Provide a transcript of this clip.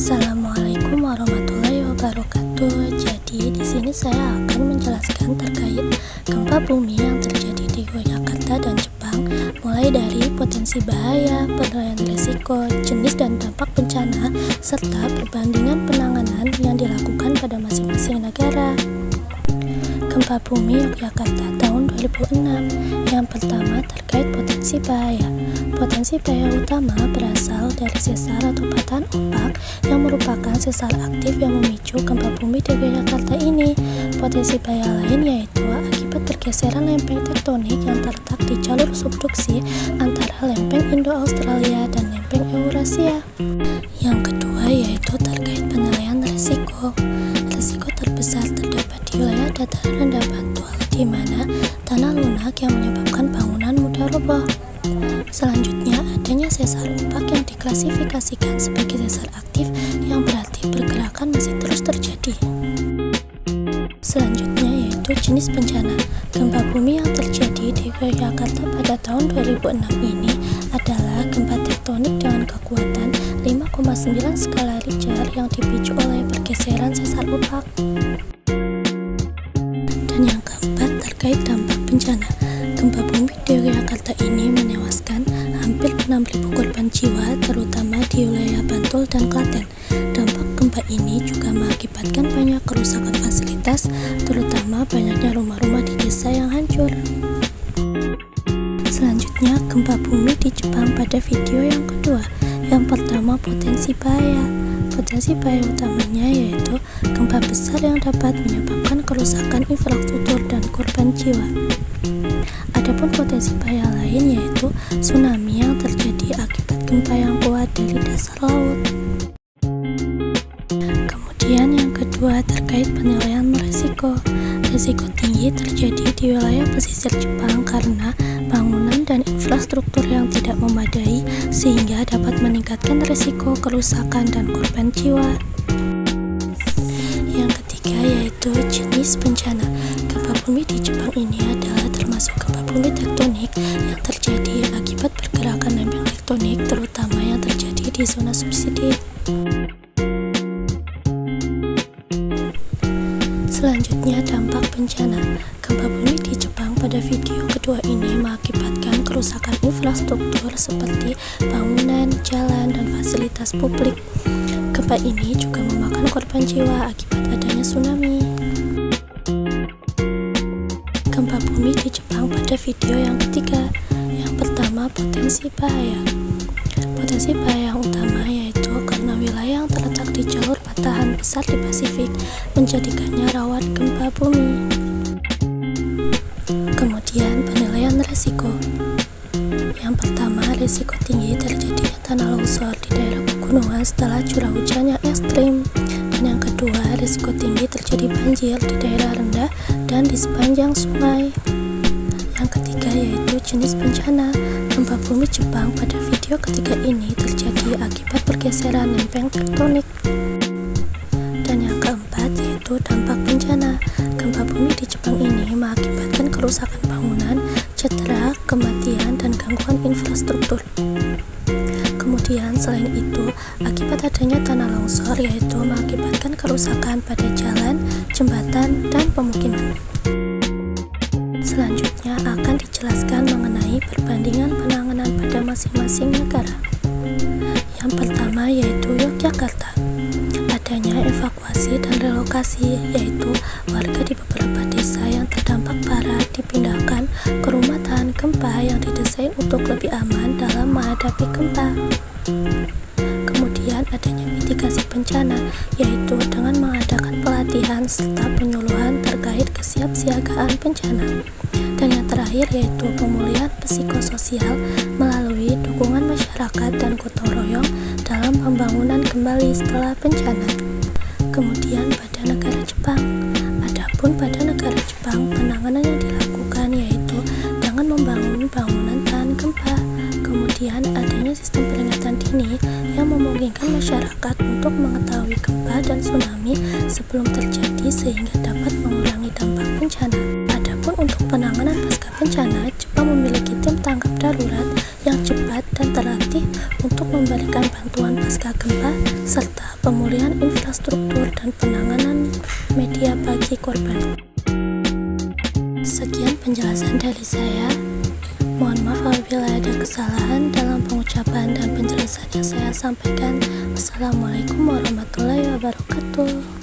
Assalamualaikum warahmatullahi wabarakatuh. Jadi di sini saya akan menjelaskan terkait gempa bumi yang terjadi di Yogyakarta dan Jepang, mulai dari potensi bahaya, penilaian risiko, jenis dan dampak bencana, serta perbandingan penanganan yang dilakukan pada masing-masing negara. Gempa bumi Yogyakarta tahun 2006. Yang pertama terkait potensi bahaya. Potensi bahaya utama berasal dari sesar atau patahan ombak yang merupakan sesar aktif yang memicu gempa bumi di Yogyakarta ini. Potensi bahaya lain yaitu akibat pergeseran lempeng tektonik yang terletak di jalur subduksi antara lempeng Indo-Australia dan lempeng Eurasia. Yang kedua yaitu terkait penilaian risiko. Risiko terbesar terdapat di wilayah dataran rendah Bantul, di mana tanah lunak yang menyebabkan bangunan mudah roboh. Selanjutnya, adanya sesar ombak yang diklasifikasikan sebagai sesar aktif yang berarti pergerakan masih terus terjadi. Selanjutnya yaitu jenis bencana. Gempa bumi yang terjadi di Yogyakarta pada tahun 2006 ini adalah gempa tektonik dengan kekuatan 5,9 skala Richter yang dipicu oleh pergeseran sesar ombak. Dan yang keempat terkait dampak bencana. Gempa bumi di Yogyakarta ini menewaskan hampir 6.000 korban jiwa, terutama di wilayah Bantul dan Klaten. Dampak gempa ini juga mengakibatkan banyak kerusakan fasilitas, terutama banyaknya rumah-rumah di desa yang hancur. Selanjutnya, gempa bumi di Jepang pada video yang kedua. Yang pertama, potensi bahaya. Potensi bahaya utamanya yaitu gempa besar yang dapat menyebabkan kerusakan infrastruktur dan korban jiwa. Adapun potensi bahaya lain yaitu tsunami yang terjadi akibat gempa yang kuat dari dasar laut. Kemudian yang kedua terkait penilaian risiko. Risiko tinggi terjadi di wilayah pesisir Jepang karena bangunan dan infrastruktur yang tidak memadai sehingga dapat meningkatkan risiko kerusakan dan korban jiwa. Yang ketiga yaitu jenis bencana. Gempa bumi di Jepang ini adalah termasuk gempa bumi tektonik yang terjadi akibat pergerakan lempeng tektonik, terutama yang terjadi di zona subsidi. Selanjutnya dampak bencana. Gempa bumi di Jepang pada video kedua ini mengakibatkan kerusakan infrastruktur seperti bangunan, jalan, dan fasilitas publik. Gempa ini juga memakan korban jiwa akibat adanya tsunami. Gempa bumi di Jepang pada video yang ketiga. Yang pertama, potensi bahaya. Potensi bahaya yang utama yaitu karena wilayah yang terletak di jalur patahan besar di Pasifik menjadikannya rawan gempa bumi. Kemudian penilaian risiko. Yang pertama, risiko tinggi terjadinya tanah longsor di daerah pegunungan setelah curah hujan yang ekstrim. Dan yang kedua, risiko tinggi terjadi banjir di daerah rendah dan di sepanjang sungai. Yang ketiga yaitu jenis bencana. Gempa bumi Jepang pada video ketiga ini terjadi akibat pergeseran lempeng tektonik. Dan yang keempat yaitu dampak bencana. Gempa bumi di Jepang ini mengakibatkan kerusakan bangunan, cedera, kematian, dan gangguan infrastruktur. Kemudian selain itu, akibat adanya tanah longsor yaitu mengakibatkan kerusakan pada jalan, jembatan, dan pemukiman. Selanjutnya akan dijelaskan mengenai perbandingan penanganan pada masing-masing negara. Yang pertama yaitu Yogyakarta. Adanya evakuasi dan relokasi, yaitu warga di beberapa desa yang terdampak parah dipindahkan ke rumah tahan gempa yang didesain untuk lebih aman dalam menghadapi gempa. Kemudian adanya mitigasi bencana, yaitu dengan mengadakan pelatihan serta penyuluhan terkait kesiapsiagaan bencana. Dan yang terakhir yaitu pemulihan psikososial melalui dukungan masyarakat dan gotong royong dalam pembangunan kembali setelah bencana. Kemudian pada negara Jepang. Adapun pada negara Jepang, penanganan yang dilakukan yaitu dengan membangun bangunan tahan gempa. Kemudian adanya sistem peringatan dini yang memungkinkan masyarakat untuk mengetahui gempa dan tsunami sebelum terjadi sehingga dapat mengurangi dampak bencana. Adapun untuk penanganan pasca bencana, Jepang memiliki tim tanggap darurat yang cepat dan terlatih untuk memberikan bantuan pasca gempa serta pemulihan infrastruktur dan penanganan media bagi korban. Sekian penjelasan dari saya. Mohon maaf apabila ada kesalahan dalam pengucapan dan penjelasan yang saya sampaikan. Wassalamualaikum warahmatullahi wabarakatuh.